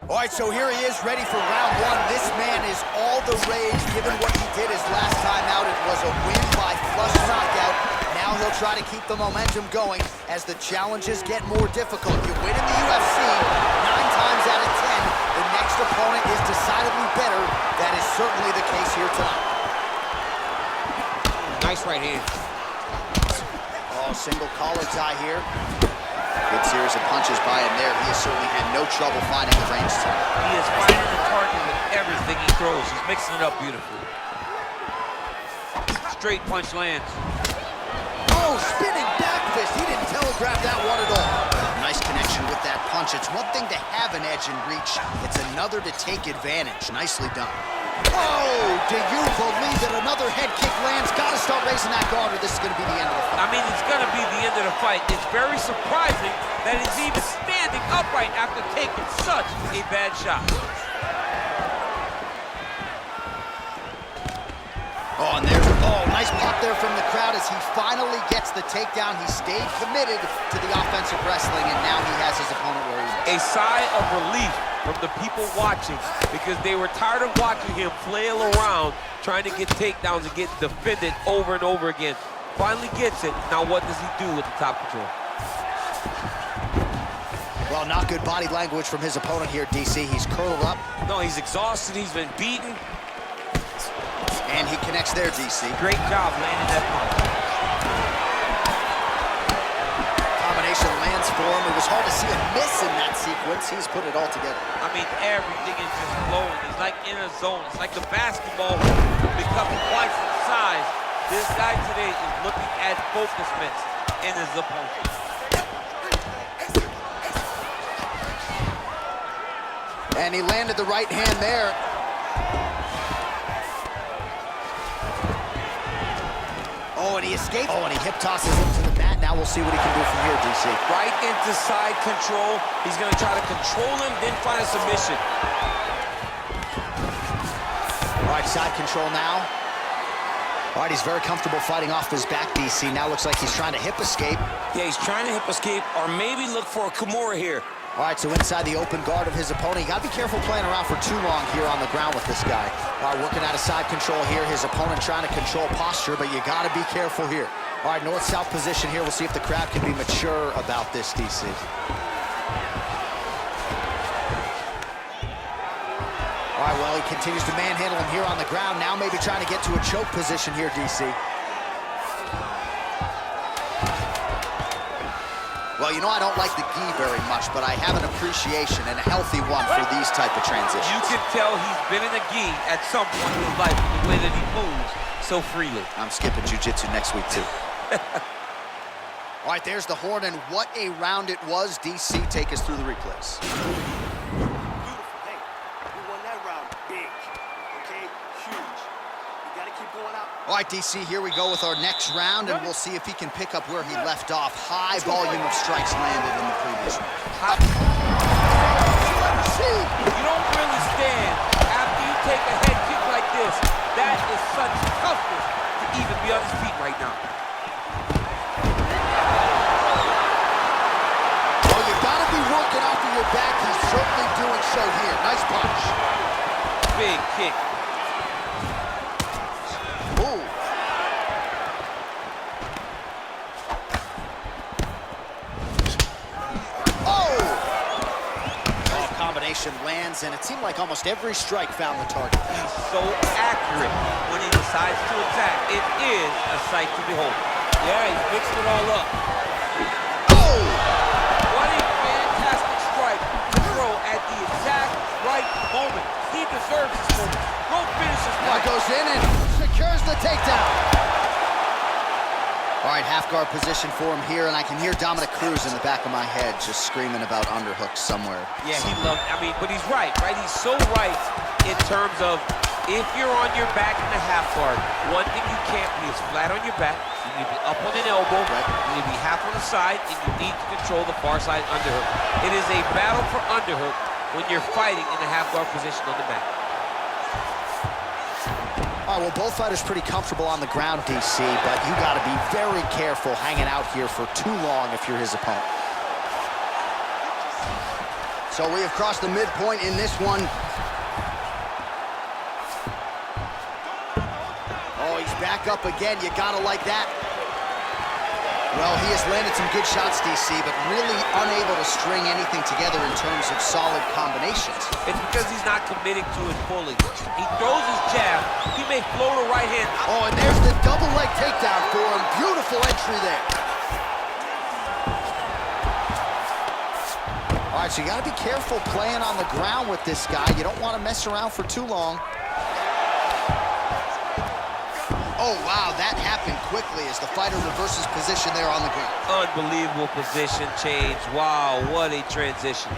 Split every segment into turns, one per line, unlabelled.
All right, so here he is, ready for round one. This man is all the rage, given what he did his last time out. It was a win by flush knockout. Now he'll try to keep the momentum going as the challenges get more difficult. You win in the UFC 9 times out of 10. The next opponent is decidedly better. That is certainly the case here tonight.
Nice right hand.
Oh, single collar tie here. Good series of punches by him there. He has certainly had no trouble finding the range tonight.
He is finding the target with everything he throws. He's mixing it up beautifully. Straight punch lands.
Oh, spinning back fist. He didn't telegraph that one at all. Nice connection with that punch. It's one thing to have an edge and reach. It's another to take advantage. Nicely done. Oh, do you believe that another head kick lands? Got to start raising that guard or this is going to be the end of the fight.
I mean, it's going to be the end of the fight. It's very surprising that he's even standing upright after taking such a bad shot.
Oh, and there's, nice pop there from the crowd as he finally gets the takedown. He stayed committed to the offensive wrestling, and now he has his opponent where he wants.
A sigh of relief from the people watching because they were tired of watching him flail around trying to get takedowns and get defended over and over again. Finally gets it. Now what does he do with the top control?
Well, not good body language from his opponent here, DC. He's curled up.
No, he's exhausted. He's been beaten.
And he connects there, DC.
Great job landing that punch.
Combination lands for him. It was hard to see a miss in that sequence. He's put it all together.
I mean, everything is just flowing. He's like in a zone. It's like the basketball becoming twice its size. This guy today is looking at focus mitts in his opponent.
And he landed the right hand there. Oh, and he escaped. Oh, and he hip tosses him to the mat. Now we'll see what he can do from here, DC.
Right into side control. He's going to try to control him, then find a submission.
All right, side control now. All right, he's very comfortable fighting off his back, DC. Now looks like he's trying to hip escape.
Yeah, he's trying to hip escape or maybe look for a Kimura here.
All right, so inside the open guard of his opponent. You got to be careful playing around for too long here on the ground with this guy. All right, working out of side control here. His opponent trying to control posture, but you got to be careful here. All right, north-south position here. We'll see if the crowd can be mature about this, DC. All right, well, he continues to manhandle him here on the ground. Now maybe trying to get to a choke position here, DC. Well, you know, I don't like the gi very much, but I have an appreciation and a healthy one for these type of transitions.
You can tell he's been in a gi at some point in his life with the way that he moves so freely.
I'm skipping jiu-jitsu next week, too. All right, there's the horn, and what a round it was. DC, take us through the replays. All right, DC, here we go with our next round, and we'll see if he can pick up where he left off. High volume of strikes landed in the previous round.
You don't really stand after you take a head kick like this. That is such toughness to even be on his feet right now.
Well, you got to be working off of your back. He's certainly doing so here. Nice punch.
Big kick. Lands, and it seemed like almost every strike found the target. He's so accurate when he decides to attack. It is a sight to behold. Yeah, he's mixed it all up.
Oh!
What a fantastic strike to throw at the exact right moment. He deserves this moment. Go finish this
fight. Now goes in and secures the takedown. All right, half guard position for him here, and I can hear Dominic Cruz in the back of my head just screaming about underhooks somewhere.
Yeah, he loves, but he's right? He's so right in terms of if you're on your back in the half guard, one thing you can't be is flat on your back. You need to be up on an elbow, you need to be half on the side, and you need to control the far side underhook. It is a battle for underhook when you're fighting in the half guard position on the back.
All right, well, both fighters pretty comfortable on the ground, DC, but you got to be very careful hanging out here for too long if you're his opponent. So we have crossed the midpoint in this one. Oh, he's back up again. You gotta like that. Well, he has landed some good shots, DC, but really unable to string anything together in terms of solid combinations.
It's because he's not committing to it fully. He throws his jab. He may float a right hand.
Oh, and there's the double leg takedown for him. Beautiful entry there. All right, so you got to be careful playing on the ground with this guy. You don't want to mess around for too long. Oh, wow, that happened quickly as the fighter reverses position there on the ground.
Unbelievable position change. Wow, what a transition.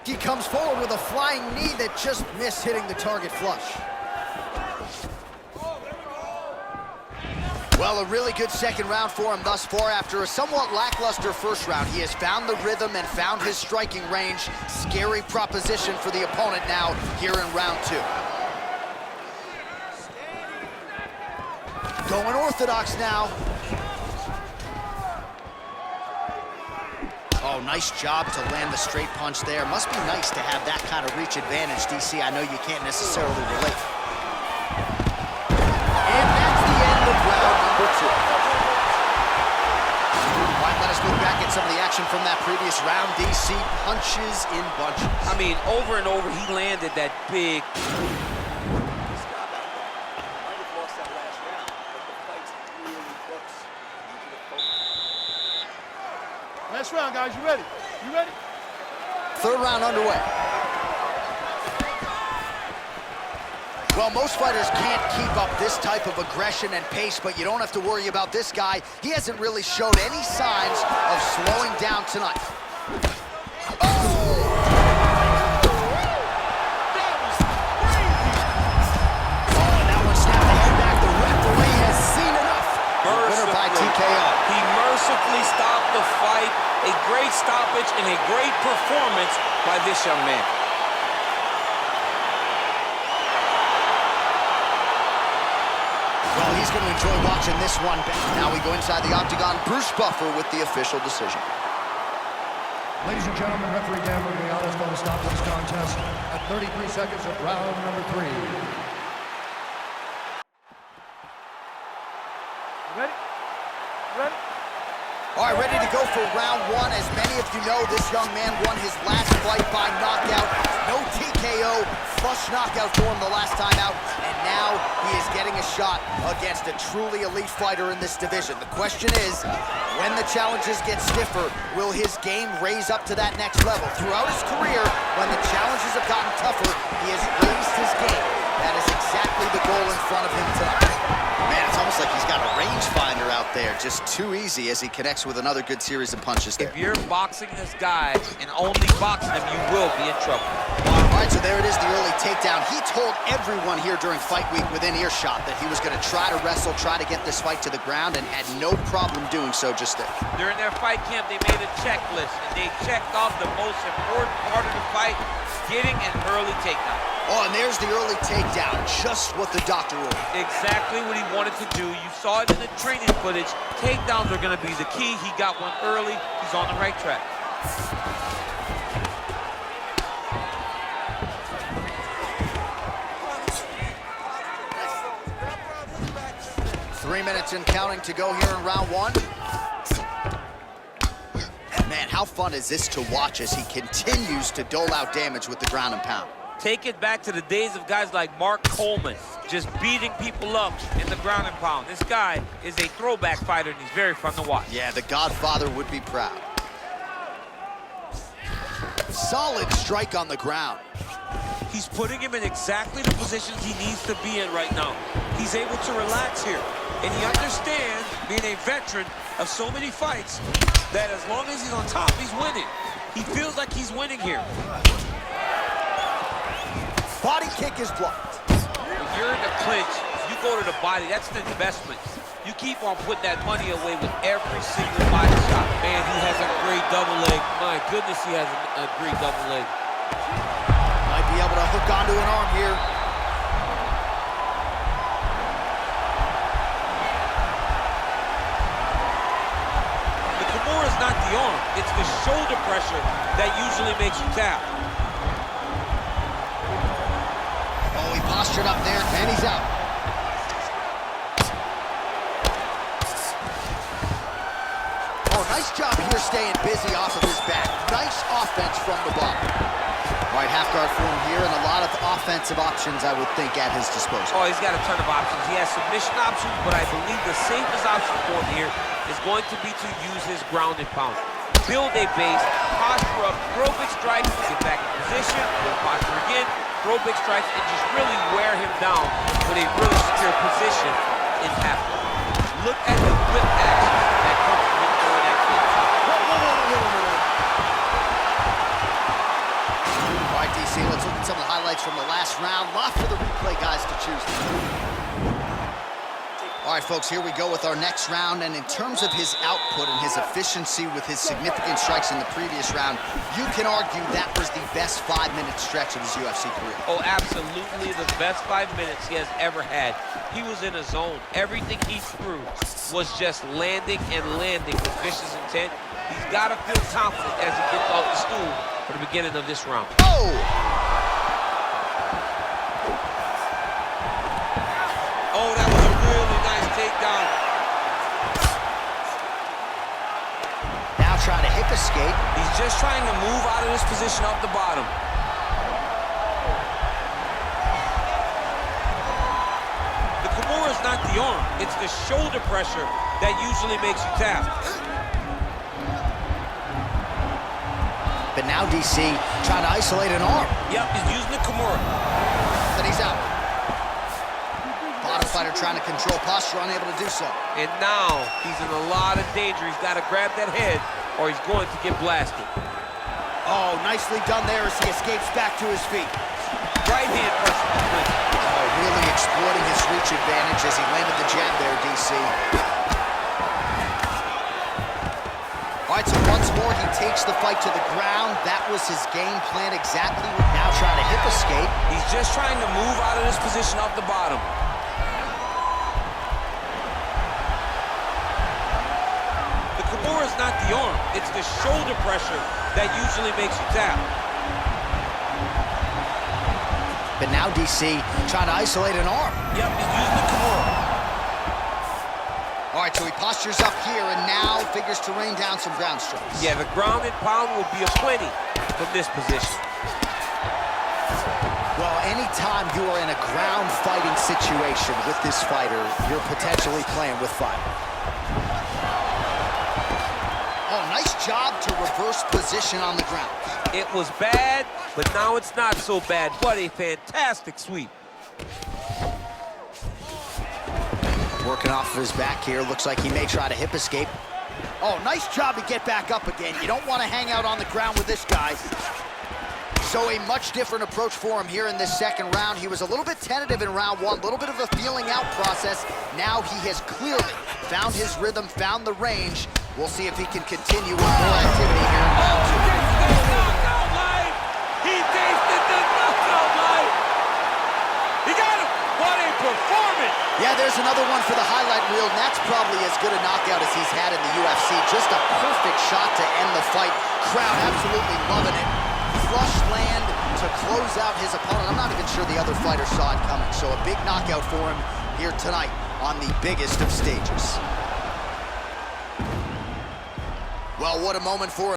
He comes forward with a flying knee that just missed hitting the target flush. Well, a really good second round for him thus far. After a somewhat lackluster first round, he has found the rhythm and found his striking range. Scary proposition for the opponent now here in round two. Going orthodox now. Oh, nice job to land the straight punch there. Must be nice to have that kind of reach advantage, DC. I know you can't necessarily relate. And that's the end of round number two. All right, let us look back at some of the action from that previous round. DC punches in bunches.
I mean, over and over, he landed that big.
Last round, guys. You ready? You ready?
Third round underway. Well, most fighters can't keep up this type of aggression and pace, but you don't have to worry about this guy. He hasn't really showed any signs of slowing down tonight. By TKO.
He mercifully stopped the fight. A great stoppage and a great performance by this young man.
Well, he's going to enjoy watching this one. Now we go inside the octagon. Bruce Buffer with the official decision.
Ladies and gentlemen, referee Dan Murray is going to stop this contest at 33 seconds of round number 3. Ready? Ready?
All right, ready to go for round one. As many of you know, this young man won his last fight by knockout. No TKO, flush knockout for him the last time out. And now he is getting a shot against a truly elite fighter in this division. The question is, when the challenges get stiffer, will his game raise up to that next level? Throughout his career, when the challenges have gotten tougher, he has raised his game. That is exactly the goal in front of him tonight. Man, it's almost like he's got a rangefinder out there. Just too easy as he connects with another good series of punches there.
If you're boxing this guy and only boxing him, you will be in trouble.
All right, so there it is, the early takedown. He told everyone here during fight week within earshot that he was going to try to wrestle, try to get this fight to the ground, and had no problem doing so just there.
During their fight camp, they made a checklist, and they checked off the most important part of the fight, getting an early takedown.
Oh, and there's the early takedown, just what the doctor ordered.
Exactly what he wanted to do. You saw it in the training footage. Takedowns are going to be the key. He got one early. He's on the right track.
Three minutes and counting to go here in round one. Man, how fun is this to watch as he continues to dole out damage with the ground and pound.
Take it back to the days of guys like Mark Coleman, just beating people up in the ground and pound. This guy is a throwback fighter, and he's very fun to watch.
Yeah, the Godfather would be proud. Solid strike on the ground.
He's putting him in exactly the positions he needs to be in right now. He's able to relax here, and he understands, being a veteran of so many fights, that as long as he's on top, he's winning. He feels like he's winning here.
Body kick is blocked.
When you're in the clinch, you go to the body. That's an investment. You keep on putting that money away with every single body shot. Man, he has a great double leg. My goodness, he has a great double leg.
Might be able to hook onto an arm here.
Kimura's not the arm. It's the shoulder pressure that usually makes you tap.
Oh, he postured up there, and he's out. Oh, nice job here staying busy off of his back. Nice offense from the bottom. All right, half guard for him here, and a lot of offensive options, I would think, at his disposal.
Oh, he's got a ton of options. He has submission options, but I believe the safest option for him here is going to be to use his ground and pound. Build a base, posture up, throw big strikes, get back in position, build posture again, throw big strikes, and just really wear him down with a really secure position in half guard. Look at the whip action that comes from him throwing that kick.
All right, DC, let's look at some of the highlights from the last round. Lot for the replay guys to choose from. All right, folks, here we go with our next round. And in terms of his output and his efficiency with his significant strikes in the previous round, you can argue that was the best 5-minute stretch of his UFC career.
Oh, absolutely the best 5 minutes he has ever had. He was in a zone. Everything he threw was just landing and landing with vicious intent. He's got to feel confident as he gets off the stool for the beginning of this round.
Oh!
Oh, that was a really nice takedown.
Now trying to hip escape.
He's just trying to move out of this position off the bottom.
The Kimura's not the arm. It's the shoulder pressure that usually makes you tap.
But now DC trying to isolate an arm.
Yep, he's using the Kimura.
Then he's out. Bottom fighter trying to control posture, unable to do so.
And now he's in a lot of danger. He's got to grab that head or he's going to get blasted.
Oh, nicely done there as he escapes back to his feet.
Right hand pressure.
Oh, really exploiting his reach advantage as he landed the jab there, DC. All right, so once more, he takes the fight to the ground. That was his game plan exactly. Now trying to hip escape.
He's just trying to move out of this position off the bottom.
The Kimura's not the arm. It's the shoulder pressure that usually makes you tap.
But now DC trying to isolate an arm.
Yep, he's using the Kimura.
All right, so he postures up here and now figures to rain down some ground strikes.
Yeah, the ground and pound will be a plenty from this position.
Well, anytime you are in a ground fighting situation with this fighter, you're potentially playing with fire. Oh, nice job to reverse position on the ground.
It was bad, but now it's not so bad. What a fantastic sweep.
Working off of his back here. Looks like he may try to hip escape. Oh, nice job to get back up again. You don't want to hang out on the ground with this guy. So a much different approach for him here in this second round. He was a little bit tentative in round one, a little bit of a feeling out process. Now he has clearly found his rhythm, found the range. We'll see if he can continue with more activity here in round two.
He tasted the knockout life. He got him. What a performance.
Yeah, there's another one for the highlight reel, and that's probably as good a knockout as he's had in the UFC. Just a perfect shot to end the fight. Crowd absolutely loving it. Flush land to close out his opponent. I'm not even sure the other fighter saw it coming, so a big knockout for him here tonight on the biggest of stages. Well, what a moment for him.